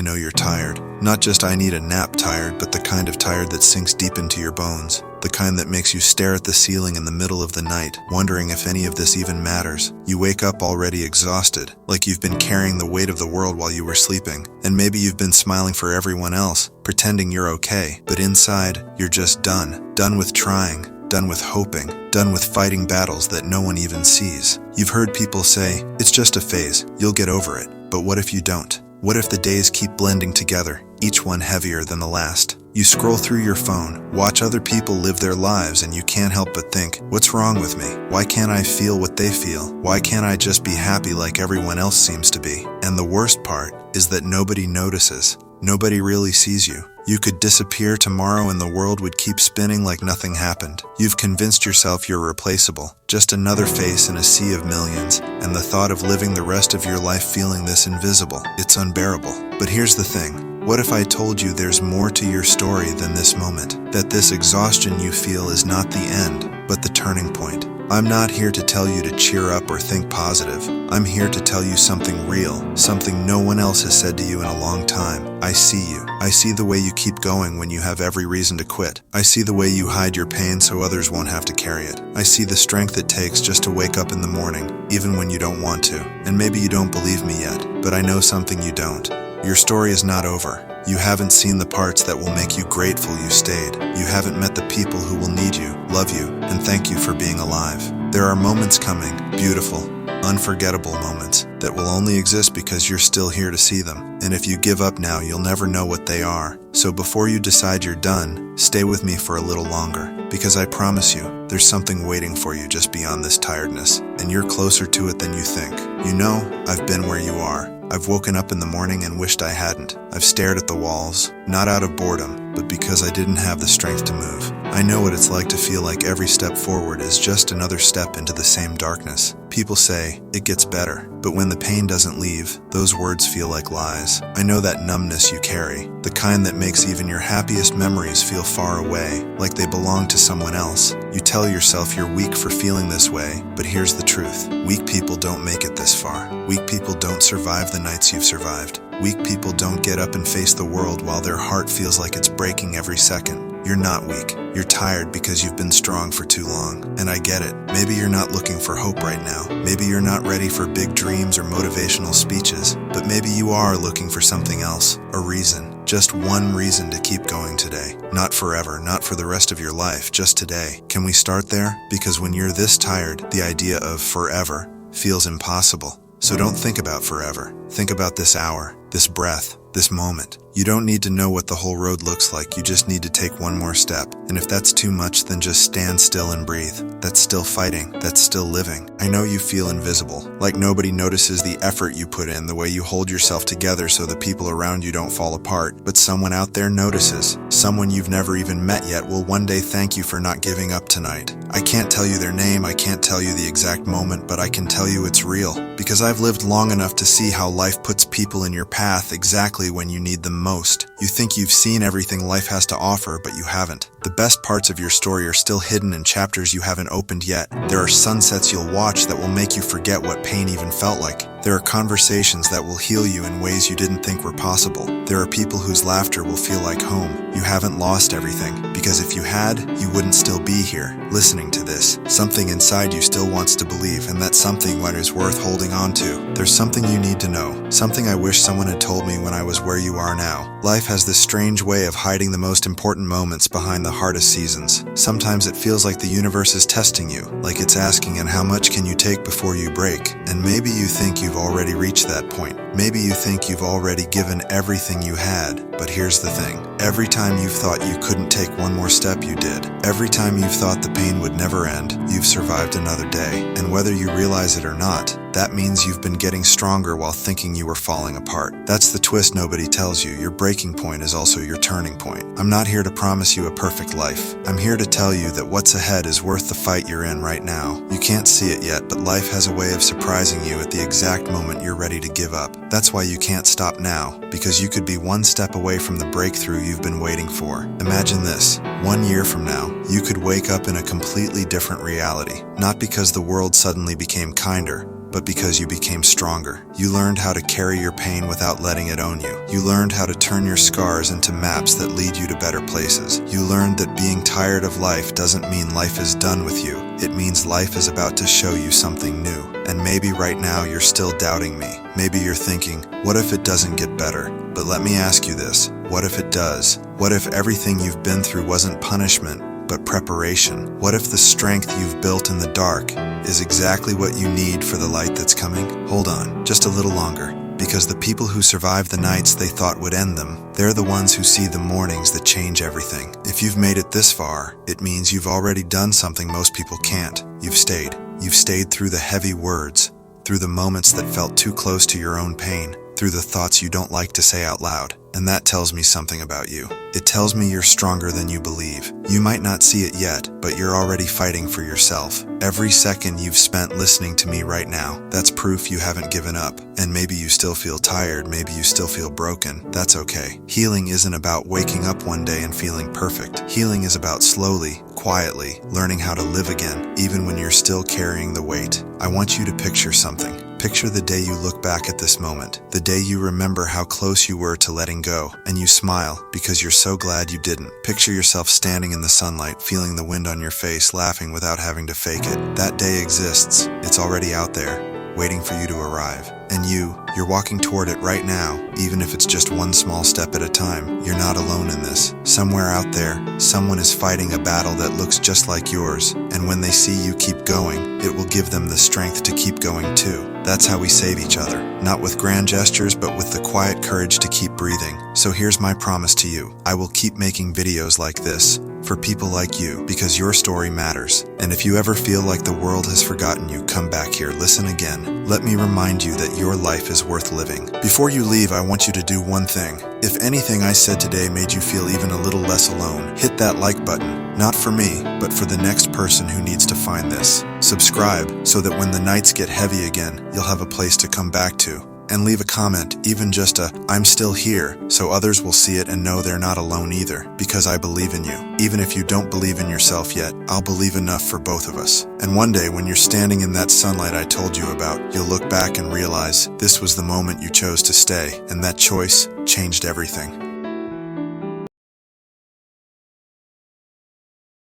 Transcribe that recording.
I know you're tired. Not just I need a nap tired, but the kind of tired that sinks deep into your bones. The kind that makes you stare at the ceiling in the middle of the night, wondering if any of this even matters. You wake up already exhausted, like you've been carrying the weight of the world while you were sleeping. And maybe you've been smiling for everyone else, pretending you're okay. But inside, you're just done. Done with trying. Done with hoping. Done with fighting battles that no one even sees. You've heard people say, it's just a phase, you'll get over it. But what if you don't? What if the days keep blending together, each one heavier than the last? You scroll through your phone, watch other people live their lives, and you can't help but think, what's wrong with me? Why can't I feel what they feel? Why can't I just be happy like everyone else seems to be? And the worst part is that nobody notices. Nobody really sees you. You could disappear tomorrow and the world would keep spinning like nothing happened. You've convinced yourself you're replaceable, just another face in a sea of millions, and the thought of living the rest of your life feeling this invisible, it's unbearable. But here's the thing. What if I told you there's more to your story than this moment? That this exhaustion you feel is not the end, but the turning point. I'm not here to tell you to cheer up or think positive. I'm here to tell you something real, something no one else has said to you in a long time. I see you. I see the way you keep going when you have every reason to quit. I see the way you hide your pain so others won't have to carry it. I see the strength it takes just to wake up in the morning, even when you don't want to. And maybe you don't believe me yet, but I know something you don't. Your story is not over. You haven't seen the parts that will make you grateful you stayed. You haven't met the people who will need you, love you, and thank you for being alive. There are moments coming, beautiful, unforgettable moments, that will only exist because you're still here to see them. And if you give up now, you'll never know what they are. So before you decide you're done, stay with me for a little longer. Because I promise you, there's something waiting for you just beyond this tiredness. And you're closer to it than you think. You know, I've been where you are. I've woken up in the morning and wished I hadn't. I've stared at the walls, not out of boredom, but because I didn't have the strength to move. I know what it's like to feel like every step forward is just another step into the same darkness. People say, it gets better, but when the pain doesn't leave, those words feel like lies. I know that numbness you carry, the kind that makes even your happiest memories feel far away, like they belong to someone else. You tell yourself you're weak for feeling this way, but here's the truth. Weak people don't make it this far. Weak people don't survive the nights you've survived. Weak people don't get up and face the world while their heart feels like it's breaking every second. You're not weak. You're tired because you've been strong for too long. And I get it. Maybe you're not looking for hope right now. Maybe you're not ready for big dreams or motivational speeches. But maybe you are looking for something else. A reason. Just one reason to keep going today. Not forever, not for the rest of your life, just today. Can we start there? Because when you're this tired, the idea of forever feels impossible. So don't think about forever. Think about this hour, this breath, this moment. You don't need to know what the whole road looks like, you just need to take one more step. And if that's too much, then just stand still and breathe. That's still fighting, that's still living. I know you feel invisible, like nobody notices the effort you put in, the way you hold yourself together so the people around you don't fall apart. But someone out there notices. Someone you've never even met yet will one day thank you for not giving up tonight. I can't tell you their name, I can't tell you the exact moment, but I can tell you it's real. Because I've lived long enough to see how life puts people in your path exactly when you need them most. You think you've seen everything life has to offer, but you haven't. The best parts of your story are still hidden in chapters you haven't opened yet. There are sunsets you'll watch that will make you forget what pain even felt like. There are conversations that will heal you in ways you didn't think were possible. There are people whose laughter will feel like home. You haven't lost everything, because if you had, you wouldn't still be here, listening to this. Something inside you still wants to believe, and that something is worth holding on to. There's something you need to know, something I wish someone had told me when I was where you are now. Life has this strange way of hiding the most important moments behind the hardest seasons. Sometimes it feels like the universe is testing you, like it's asking, and how much can you take before you break? And maybe you think you've already reached that point. Maybe you think you've already given everything you had, but here's the thing. Every time you've thought you couldn't take one more step, you did. Every time you've thought the pain would never end, you've survived another day. And whether you realize it or not, that means you've been getting stronger while thinking you were falling apart. That's the twist nobody tells you. Your breaking point is also your turning point. I'm not here to promise you a perfect life. I'm here to tell you that what's ahead is worth the fight you're in right now. You can't see it yet, but life has a way of surprising you at the exact moment you're ready to give up. That's why you can't stop now, because you could be one step away from the breakthrough you've been waiting for. Imagine this. 1 year from now, you could wake up in a completely different reality. Not because the world suddenly became kinder, but because you became stronger. You learned how to carry your pain without letting it own you. You learned how to turn your scars into maps that lead you to better places. You learned that being tired of life doesn't mean life is done with you. It means life is about to show you something new. And maybe right now you're still doubting me. Maybe you're thinking, what if it doesn't get better? But let me ask you this, what if it does? What if everything you've been through wasn't punishment, but preparation? What if the strength you've built in the dark is exactly what you need for the light that's coming? Hold on, just a little longer, because the people who survive the nights they thought would end them, they're the ones who see the mornings that change everything. If you've made it this far, it means you've already done something most people can't. You've stayed. You've stayed through the heavy words, through the moments that felt too close to your own pain, through the thoughts you don't like to say out loud. And that tells me something about you. It tells me you're stronger than you believe. You might not see it yet, but you're already fighting for yourself. Every second you've spent listening to me right now, that's proof you haven't given up. And maybe you still feel tired, maybe you still feel broken. That's okay. Healing isn't about waking up one day and feeling perfect. Healing is about slowly, quietly, learning how to live again, even when you're still carrying the weight. I want you to picture something. Picture the day you look back at this moment, the day you remember how close you were to letting go, and you smile because you're so glad you didn't. Picture yourself standing in the sunlight, feeling the wind on your face, laughing without having to fake it. That day exists. It's already out there, waiting for you to arrive. And you're walking toward it right now, even if it's just one small step at a time. You're not alone in this. Somewhere out there, someone is fighting a battle that looks just like yours, and when they see you keep going, it will give them the strength to keep going too. That's how we save each other. Not with grand gestures, but with the quiet courage to keep breathing. So here's my promise to you. I will keep making videos like this, for people like you, because your story matters. And if you ever feel like the world has forgotten you, come back here, listen again. Let me remind you that your life is worth living. Before you leave, I want you to do one thing. If anything I said today made you feel even a little less alone, hit that like button. Not for me, but for the next person who needs to find this. Subscribe, so that when the nights get heavy again, you'll have a place to come back to. And leave a comment, even just a "I'm still here," so others will see it and know they're not alone either, because I believe in you. Even if you don't believe in yourself yet, I'll believe enough for both of us. And one day, when you're standing in that sunlight I told you about, you'll look back and realize this was the moment you chose to stay, and that choice changed everything.